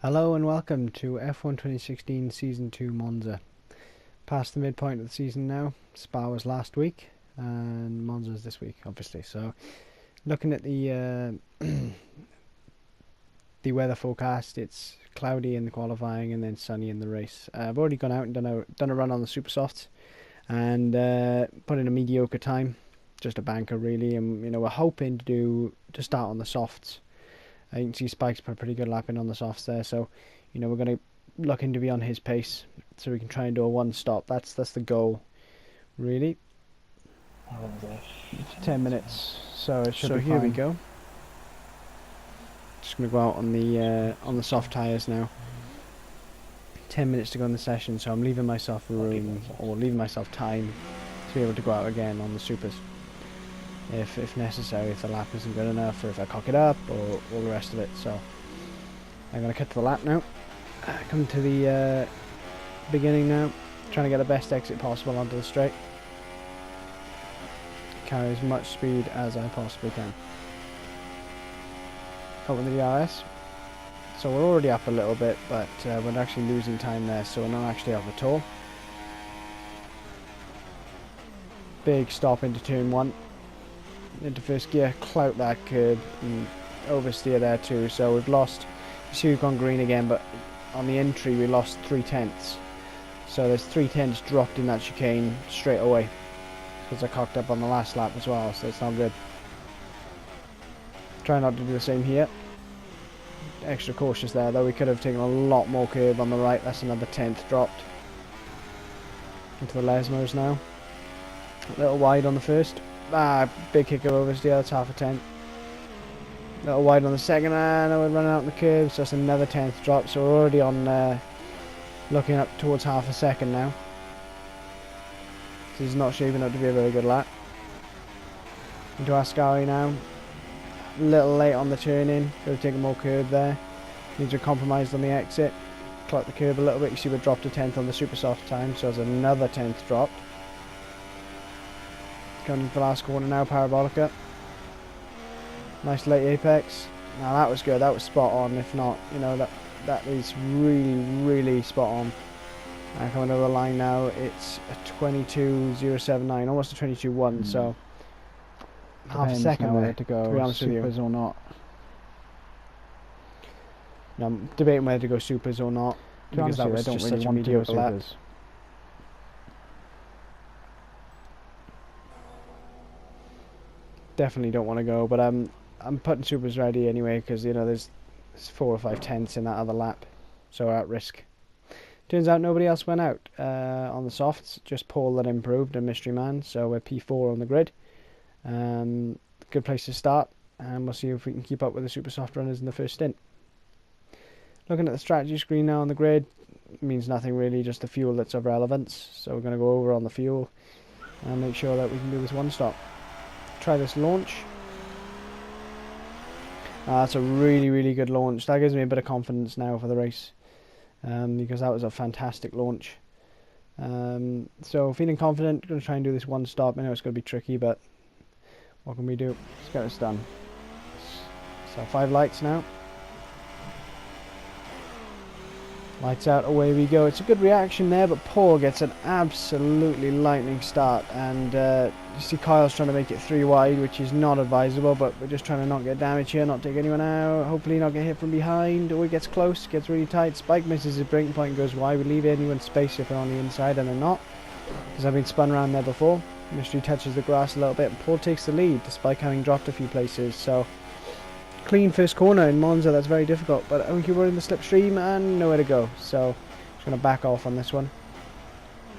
Hello and welcome to F1 2016 Season 2 Monza. Past the midpoint of the season now. Spa was last week and Monza's this week, obviously. So, looking at the the weather forecast, it's cloudy in the qualifying and then sunny in the race. I've already gone out and done a run on the super softs and put in a mediocre time, just a banker really. And we're hoping to start on the softs. You can see Spike's put a pretty good lap in on the softs there, so we're going to looking to be on his pace, so we can try and do a one stop. That's the goal, really. 10 minutes, so it should be here fine. We go. Just going to go out on the soft tyres now. 10 minutes to go in the session, so I'm leaving myself room or leaving myself time to be able to go out again on the supers. If necessary, if the lap isn't good enough, or if I cock it up, or all the rest of it. So I'm going to cut to the lap now. Come to the beginning now, trying to get the best exit possible onto the straight. Carry as much speed as I possibly can. Open the DRS. So we're already up a little bit, but we're actually losing time there, so we're not actually off at all. Big stop into turn 1. Into first gear, clout that curb and oversteer there too, so we've lost. You see we've gone green again, but on the entry we lost 3/10, so there's 3/10 dropped in that chicane straight away because I cocked up on the last lap as well, so it's not good. Try not to do the same here. Extra cautious there though, we could have taken a lot more curb on the right. That's another 10th dropped into the Lesmos now. A little wide on the first. Big kick of oversteer, that's half a 10. A little wide on the second, and we're running out on the curve, so that's another 10th drop, so we're already on, looking up towards half a second now. This is not shaping up to be a very good lap. Into Ascari now. A little late on the turn in, could have taken more curb there. Needs to compromise on the exit. Clock the curb a little bit, you see we dropped a 10th on the super soft time, so there's another 10th dropped. Going into the last corner now, Parabolica. Nice late apex. Now that was good, that was spot on. If not, that is really spot on. Coming over the line now, it's a 22.079, almost a 22.1, so half a second there to go, to be honest with you. Supers or not. No, I'm debating whether to go supers or not, because that was just such a mediocre lap. Definitely don't want to go, but I'm putting supers ready anyway, because there's 4 or 5 tenths in that other lap, so we're at risk. Turns out nobody else went out on the softs, just Paul that improved and Mystery Man, so we're P4 on the grid. Good place to start, and we'll see if we can keep up with the super soft runners in the first stint. Looking at the strategy screen now on the grid, means nothing really, just the fuel that's of relevance, so we're going to go over on the fuel and make sure that we can do this one stop. Try this launch. That's a really good launch. That gives me a bit of confidence now for the race, because that was a fantastic launch. So feeling confident, going to try and do this one stop. I know it's going to be tricky, but what can we do? Let's get this done. So 5 lights now. Lights out, away we go. It's a good reaction there, but Paul gets an absolutely lightning start, and you see Kyle's trying to make it 3 wide, which is not advisable, but we're just trying to not get damage here, not take anyone out, hopefully not get hit from behind. Oh, he gets close, gets really tight. Spike misses his breaking point, goes wide. We leave anyone space if they're on the inside, and they're not, because I've been spun around there before. Mystery touches the grass a little bit, and Paul takes the lead, despite having dropped a few places. So clean first corner in Monza, that's very difficult, but I think we're in the slipstream and nowhere to go, so just going to back off on this one.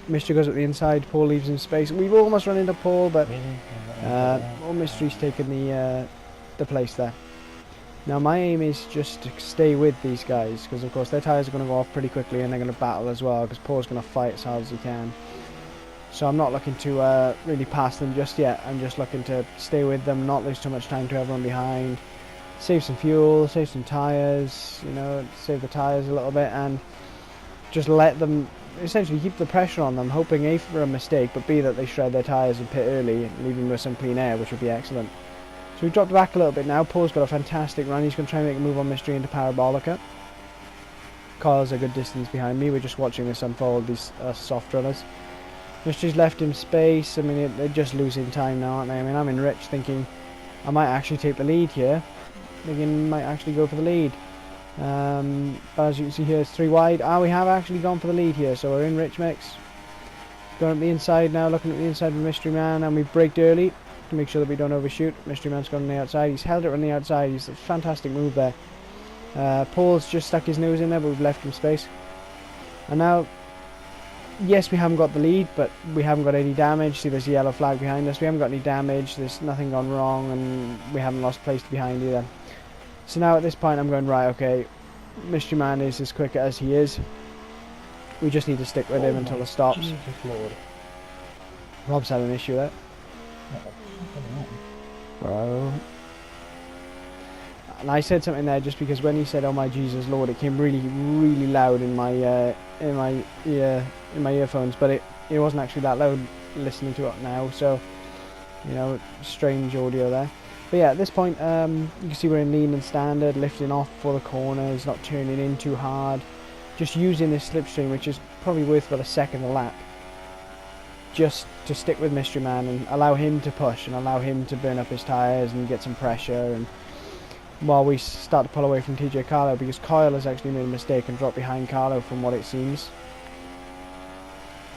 Mystery goes at the inside, Paul leaves him space. We've almost run into Paul, but Mystery's taken the place there. Now my aim is just to stay with these guys, because of course their tyres are going to go off pretty quickly and they're going to battle as well, because Paul's going to fight as hard as he can. So I'm not looking to really pass them just yet. I'm just looking to stay with them, not lose too much time to everyone behind. Save some fuel, save some tyres, save the tyres a little bit, and just let them, essentially keep the pressure on them, hoping A for a mistake, but B that they shred their tyres and pit early, leaving with some clean air, which would be excellent. So we've dropped back a little bit now. Paul's got a fantastic run. He's going to try and make a move on Mystery into Parabolica. Kyle's a good distance behind me. We're just watching this unfold, these soft runners. Mystery's left him space. I mean, they're just losing time now, aren't they? I mean, I'm in Rich thinking I might actually take the lead here. Thinking might actually go for the lead. But as you can see here, it's 3 wide. We have actually gone for the lead here, so we're in Rich mix. Going up the inside now, looking at the inside of Mystery Man, and we've braked early to make sure that we don't overshoot. Mystery Man's gone on the outside. He's held it on the outside. He's a fantastic move there. Paul's just stuck his nose in there, but we've left him space. And now, yes, we haven't got the lead, but we haven't got any damage. See, there's a yellow flag behind us. We haven't got any damage. There's nothing gone wrong, and we haven't lost place behind either. So now at this point, I'm going, right, okay, Mystery Man is as quick as he is. We just need to stick with him until it stops. Jesus Lord. Rob's had an issue there. Bro. And I said something there just because when he said, "Oh my Jesus Lord," it came really, really loud in my earphones, but it wasn't actually that loud listening to it now. So, you know, strange audio there. But yeah, at this point, you can see we're in lean and standard, lifting off for the corners, not turning in too hard, just using this slipstream, which is probably worth about a second a lap, just to stick with Mystery Man and allow him to push and allow him to burn up his tyres and get some pressure, and while we start to pull away from TJ Carlo, because Kyle has actually made a mistake and dropped behind Carlo from what it seems.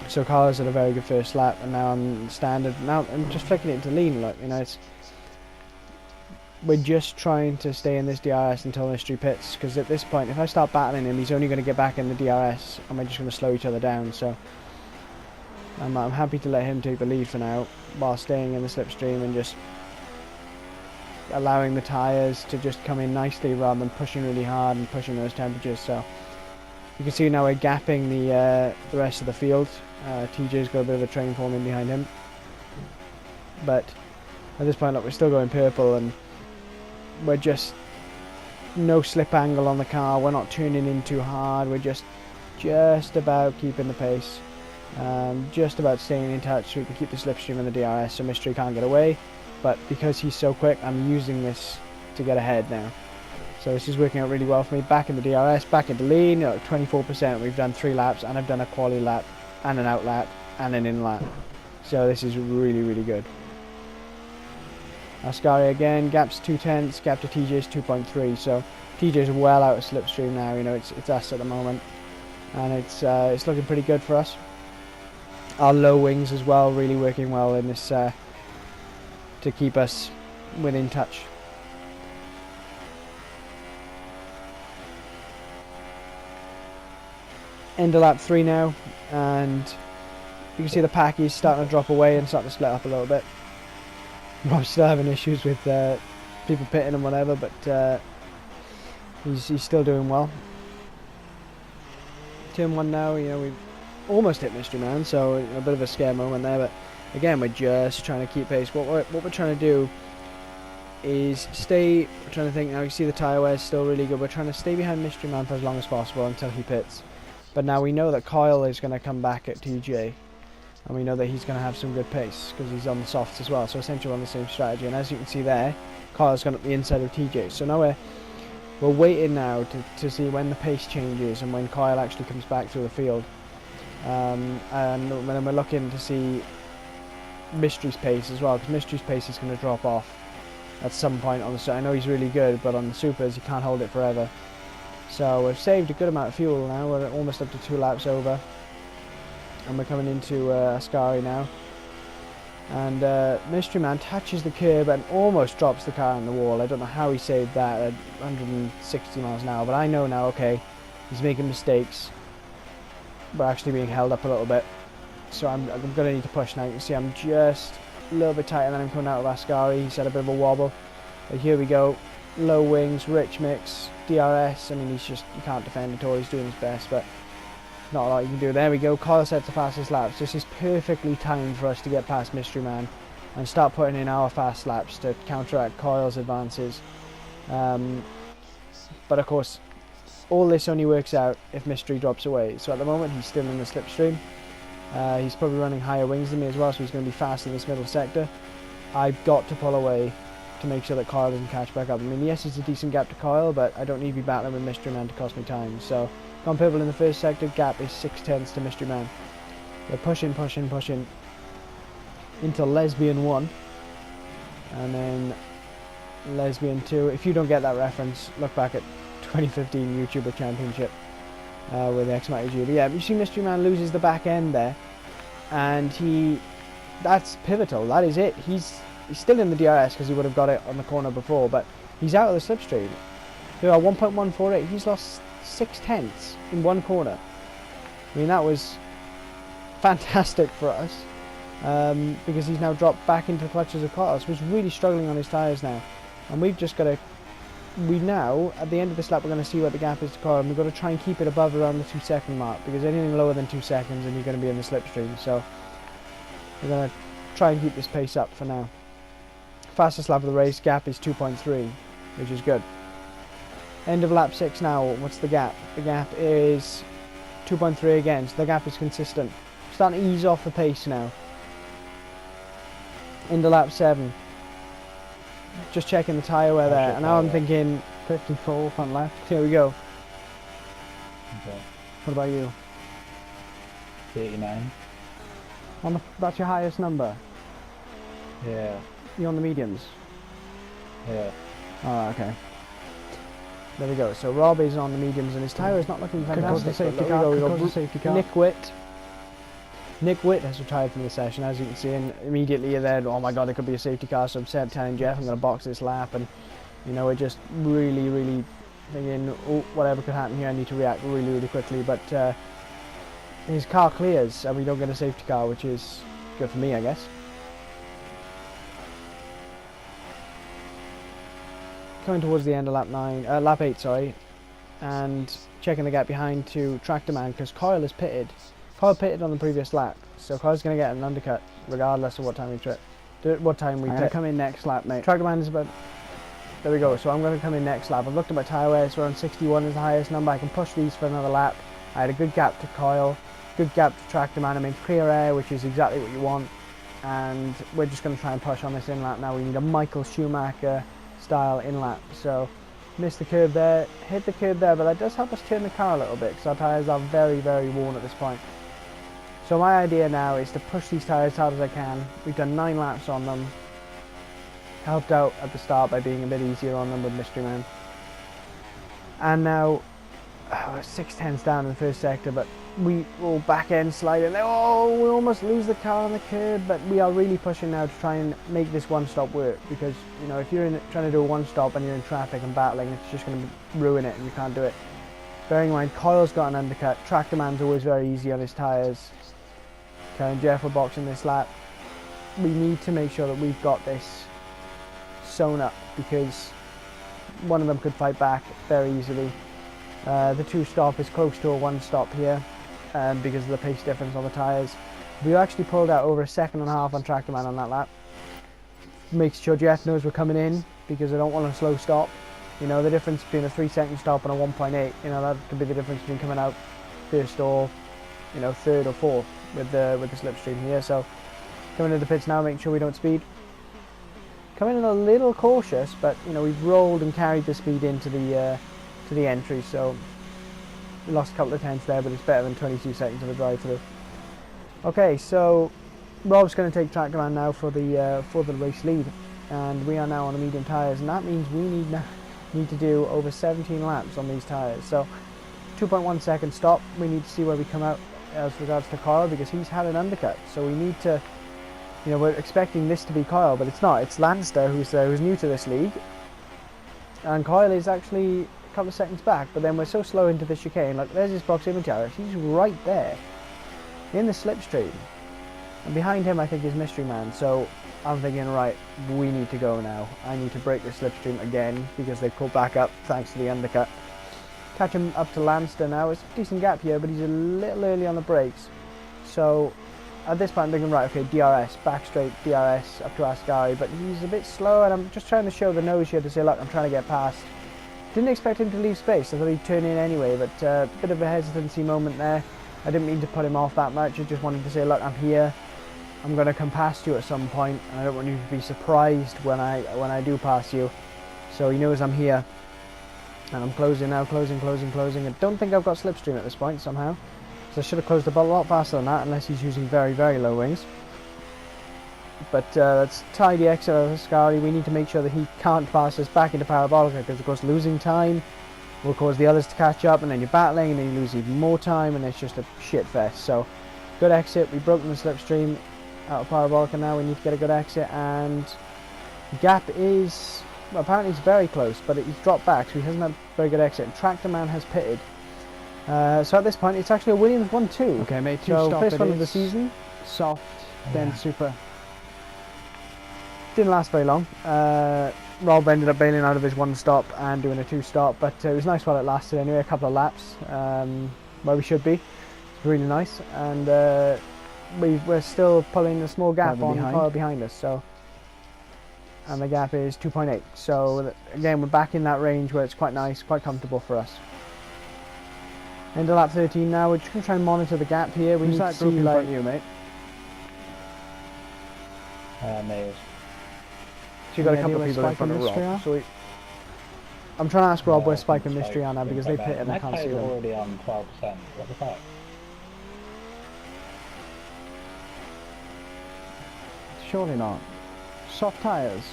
So Carlo's at a very good first lap, and now I'm standard. Now I'm just flicking it into lean. Look, you know, we're just trying to stay in this DRS until Mystery pits, because at this point, if I start battling him, he's only going to get back in the DRS, and we're just going to slow each other down. So I'm happy to let him take the lead for now, while staying in the slipstream and just allowing the tyres to just come in nicely rather than pushing really hard and pushing those temperatures. So you can see now we're gapping the rest of the field. TJ's got a bit of a train forming behind him, but at this point, look, we're still going purple, and we're just no slip angle on the car. We're not turning in too hard. We're just about keeping the pace, just about staying in touch so we can keep the slipstream in the DRS so Mystery can't get away. But because he's so quick, I'm using this to get ahead now. So this is working out really well for me. Back in the DRS, back into lean, 24%. We've done 3 laps, and I've done a quali lap, and an out lap, and an in lap. So this is really, really good. Ascari again, gap's 2/10, gap to TJ's 2.3. So TJ's well out of slipstream now. You know, it's us at the moment, and it's looking pretty good for us. Our low wings as well, really working well in this to keep us within touch. End of lap 3 now, and you can see the pack is starting to drop away and starting to split up a little bit. Rob's still having issues with people pitting and whatever, but he's still doing well. Turn 1 now, you know, we've almost hit Mystery Man, so a bit of a scare moment there, but again, we're just trying to keep pace. What we're trying to do is stay. We're trying to think now. You see the tyre wear is still really good. We're trying to stay behind Mystery Man for as long as possible until he pits. But now we know that Kyle is going to come back at TJ, and we know that he's going to have some good pace because he's on the softs as well. So essentially we're on the same strategy. And as you can see there, Kyle's gone up the inside of TJ. So now we're waiting now to see when the pace changes and when Kyle actually comes back through the field. And when we're looking to see Mystery's pace as well, because Mystery's pace is going to drop off at some point on the. I know he's really good, but on the supers he can't hold it forever. So we've saved a good amount of fuel now. We're almost up to 2 laps over, and we're coming into Ascari now. And Mystery Man touches the curb and almost drops the car on the wall. I don't know how he saved that at 160 miles an hour, but I know now. Okay, he's making mistakes. We're actually being held up a little bit. So I'm going to need to push now. You can see I'm just a little bit tighter than I'm coming out of Ascari. He's had a bit of a wobble. But here we go. Low wings, rich mix, DRS. I mean, you can't defend at all. He's doing his best, but not a lot you can do. There we go. Kyle sets the fastest laps. This is perfectly timed for us to get past Mystery Man and start putting in our fast laps to counteract Kyle's advances. But of course, all this only works out if Mystery drops away. So at the moment, he's still in the slipstream. He's probably running higher wings than me as well, so he's going to be fast in this middle sector. I've got to pull away to make sure that Kyle doesn't catch back up. I mean, yes, it's a decent gap to Kyle, but I don't need to be battling with Mystery Man to cost me time. So Gone purple in the first sector, gap is 6/10 to Mystery Man. They're pushing into Lesbian 1 and then Lesbian 2. If you don't get that reference, look back at 2015 YouTuber Championship with XMAG. But yeah, you see Mystery Man loses the back end there, and that's pivotal. That is it. He's still in the DRS because he would have got it on the corner before, but he's out of the slipstream. They are 1.148. He's lost 6/10 in one corner. I mean, that was fantastic for us because he's now dropped back into the clutches of Carlos, who's really struggling on his tyres now. And we've just got to, at the end of this lap, we're going to see what the gap is to Carl, and we've got to try and keep it above around the 2-second mark, because anything lower than 2 seconds and you're going to be in the slipstream. So we're going to try and keep this pace up for now. Fastest lap of the race, gap is 2.3, which is good. End of lap 6 now. What's the gap? The gap is 2.3 again, so the gap is consistent. Starting to ease off the pace now. Into lap 7. Just checking the tyre wear there, and now I'm thinking 54 front left. Here we go. Okay. What about you? 89. That's your highest number? Yeah. You on the mediums? Yeah. Oh, okay. There we go. So Rob is on the mediums, and his tyre is not looking fantastic. Safety car. Nick Witt has retired from the session, as you can see, and immediately then, oh my god, there could be a safety car. So I'm telling Jeff, I'm going to box this lap, and you know, we're just really thinking, oh, whatever could happen here, I need to react really quickly. But his car clears, and we don't get a safety car, which is good for me, I guess. Coming towards the end of lap 8, sorry, and checking the gap behind to Tractor Man, because Kyle is pitted. Kyle pitted on the previous lap, so Kyle's going to get an undercut regardless of what time we trip. I'm going to come in next lap, mate. Tractor Man is about... There we go, so I'm going to come in next lap. I've looked at my tyre wear, so around 61 is the highest number. I can push these for another lap. I had a good gap to Kyle, good gap to Tractor Man. I'm in clear air, which is exactly what you want, and we're just going to try and push on this in lap now. We need a Michael Schumacher style in lap. So missed the curb there, hit the curb there, but that does help us turn the car a little bit because our tyres are very worn at this point. So my idea now is to push these tyres as hard as I can. We've done 9 laps on them, helped out at the start by being a bit easier on them with Mystery Man, and now 6/10 down in the first sector, but we will back end slide, and oh, we almost lose the car on the curb. But we are really pushing now to try and make this one stop work, because you know, if you're trying to do a one stop and you're in traffic and battling, it's just going to ruin it and you can't do it. Bearing in mind Kyle's got an undercut, Tractor Man's always very easy on his tyres. Kyle and Jeff are boxing this lap. We need to make sure that we've got this sewn up, because one of them could fight back very easily. The 2 stop is close to a 1 stop here, because of the pace difference on the tyres. We actually pulled out over 1.5 seconds on Tractor Man on that lap. Makes sure Jeff knows we're coming in, because I don't want a slow stop. You know, the difference between a 3-second stop and a 1.8, you know, that could be the difference between coming out first or, you know, third or fourth with the slipstream here. So coming into the pits now, making sure we don't speed. Coming in a little cautious, but you know, we've rolled and carried the speed into the entry, so we lost a couple of tenths there, but it's better than 22 seconds of a drive through. Okay, so Rob's going to take Tractor Man now for the race lead, and we are now on the medium tyres, and that means we need to do over 17 laps on these tyres. So 2.1 second stop. We need to see where we come out as regards to Kyle, because he's had an undercut, so we need to, you know, we're expecting this to be Kyle, but it's not. It's Lanster who's new to this league, and Kyle is actually a couple of seconds back. But then we're so slow into the chicane. Like, there's his proximity error. He's right there in the slipstream, and behind him I think is Mystery Man. So I'm thinking, right, we need to go now. I need to break the slipstream again, because they pulled back up thanks to the undercut. Catch him up to Lanster now. It's a decent gap here, but he's a little early on the brakes. So at this point I'm thinking, right, okay, DRS, back straight DRS up to Ascari, but he's a bit slow, and I'm just trying to show the nose here to say, look, I'm trying to get past. Didn't expect him to leave space. I thought he'd turn in anyway, but a bit of a hesitancy moment there. I didn't mean to put him off that much. I just wanted to say, look, I'm here. I'm going to come past you at some point, and I don't want you to be surprised when I do pass you. So he knows I'm here. And I'm closing now, closing. I don't think I've got slipstream at this point somehow. So I should have closed the bottle a lot faster than that, unless he's using very, very low wings. But let's tie the exit of Ascari. We need to make sure that he can't pass us back into Parabolica, because of course losing time will cause the others to catch up, and then you're battling, and then you lose even more time, and it's just a shit fest. So, good exit. We've broken the slipstream out of Parabolica now. We need to get a good exit, and the gap is, well, apparently it's very close, but he's dropped back, so he hasn't had a very good exit. And Tractor Man has pitted. So at this point, it's actually a Williams 1-2. Okay, mate, so stop first it one of the is. season. Soft, then super. Didn't last very long. Rob ended up bailing out of his 1 stop and doing a 2 stop, but it was nice while it lasted anyway, a couple of laps where we should be. It's really nice, and we're still pulling a small gap on Kyle behind us, so, and the gap is 2.8, so again we're back in that range where it's quite nice, quite comfortable for us. Into lap 13 now. We're just going to try and monitor the gap here. We need to see, in like, front of you, mate? Maze. so you've got a couple of people in front of Rob. So I'm trying to ask Rob where Spike and Mystery are now, because they pit and I can't see them. Already on 12%. What the fuck? Surely not. Soft tyres.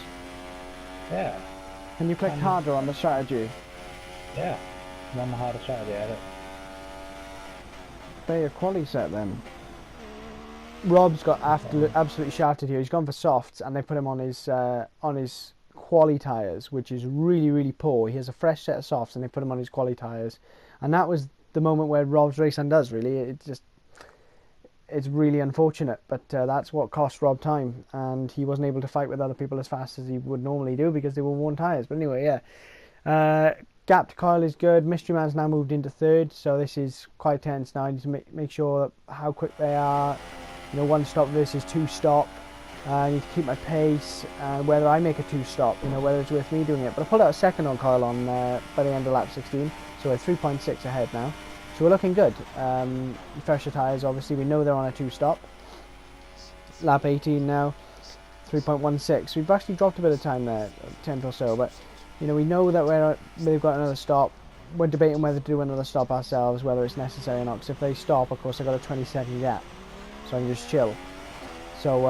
Yeah. Can you click harder on the strategy? Yeah. Run the harder strategy at it. They're your quality set then. Rob's got absolutely shafted here. He's gone for softs, and they put him on his quali tyres, which is really, really poor. He has a fresh set of softs, and they put him on his quali tyres, and that was the moment where Rob's race undoes. Really, it's really unfortunate, but that's what cost Rob time, and he wasn't able to fight with other people as fast as he would normally do because they were worn tyres. But anyway, yeah. Gap to Kyle is good. Mystery Man's now moved into 3rd, so this is quite tense now. I need to make sure how quick they are. 1 stop versus 2 stop. I need to keep my pace, and whether I make a 2 stop, whether it's worth me doing it. But I pulled out a 2nd on Kyle by the end of lap 16, so we're 3.6 ahead now. So we're looking good. Fresher tyres, obviously, we know they're on a 2 stop. Lap 18 now, 3.16. We've actually dropped a bit of time there, 10th or so, but we know that they've got another stop. We're debating whether to do another stop ourselves, whether it's necessary or not, because if they stop, of course, I've got a 20-second gap, so I can just chill. So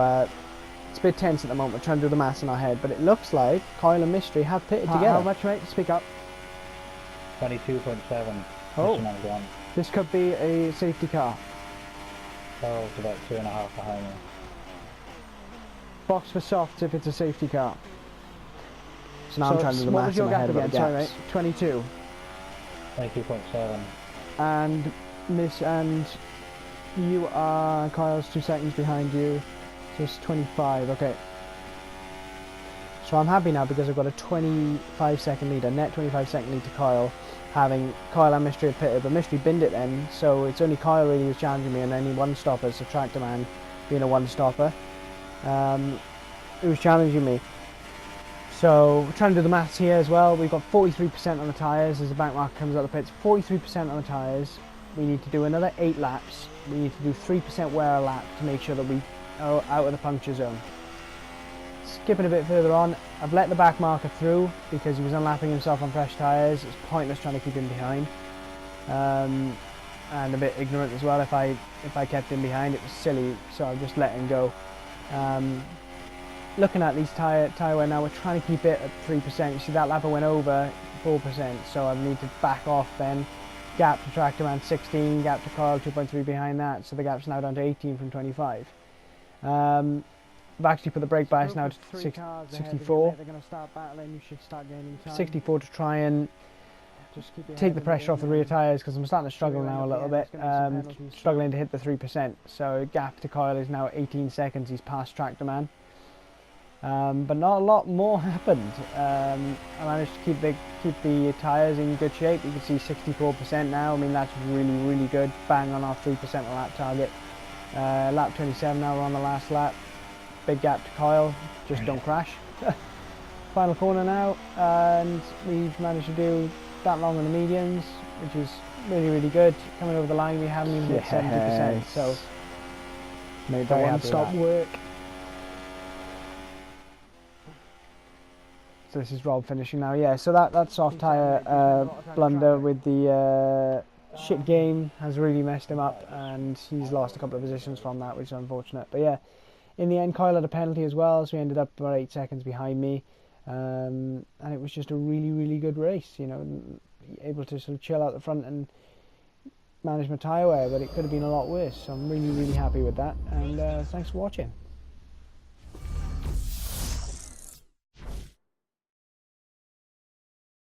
it's a bit tense at the moment. We're trying to do the maths in our head, but it looks like Kyle and Mystery have pitted together. How much, mate? Speak up. 22.7. Oh. Mr. Man's gone. This could be a safety car. Oh, it's about 2.5 behind me. Box for softs if it's a safety car. So now I'm trying to do the maths in my head about the Sorry, gaps. mate. 22. 22.7. And you are, Kyle's 2 seconds behind you, so it's 25. Okay. So I'm happy now because I've got a 25-second lead, a net 25-second lead to Kyle, having Kyle and Mystery have pitted, but Mystery binned it then, so it's only Kyle really who's challenging me, and any 1-stoppers, so Tractor Man being a 1-stopper, who's challenging me. So we're trying to do the maths here as well. We've got 43% on the tyres as the back marker comes out of the pits. 43% on the tyres. We need to do another 8 laps. We need to do 3% wear a lap to make sure that we are out of the puncture zone. Skipping a bit further on, I've let the back marker through because he was unlapping himself on fresh tyres. It's pointless trying to keep him behind. And a bit ignorant as well. If I kept him behind, it was silly, so I've just let him go. Looking at these tyre wear now, we're trying to keep it at 3%. You see that lap I went over 4%, so I need to back off then. Gap to Tractor Man 16, gap to Kyle 2.3 behind that, so the gap's now down to 18 from 25. I've actually put the brake bias now to 64. They're going to start battling. You should start gaining time. 64 to try and take the pressure off the rear tyres, because I'm starting to struggle now a little bit. Struggling to hit the 3%. So gap to Kyle is now 18 seconds. He's past Tractor Man. But not a lot more happened. I managed to keep the tyres in good shape. You can see 64% now. I mean, that's really, really good. Bang on our 3% lap target. Lap 27 now, we're on the last lap. Big gap to Kyle, just don't crash. Final corner now, and we've managed to do that long on the mediums, which is really, really good. Coming over the line, we haven't even hit 70%, so made the one-stop work. So this is Rob finishing now. Yeah, so that soft tyre blunder with the shit game has really messed him up, and he's lost a couple of positions from that, which is unfortunate. But yeah, in the end, Kyle had a penalty as well, so he ended up about 8 seconds behind me. And it was just a really, really good race, you know, able to sort of chill out the front and manage my tyre wear, but it could have been a lot worse. So I'm really, really happy with that, and thanks for watching.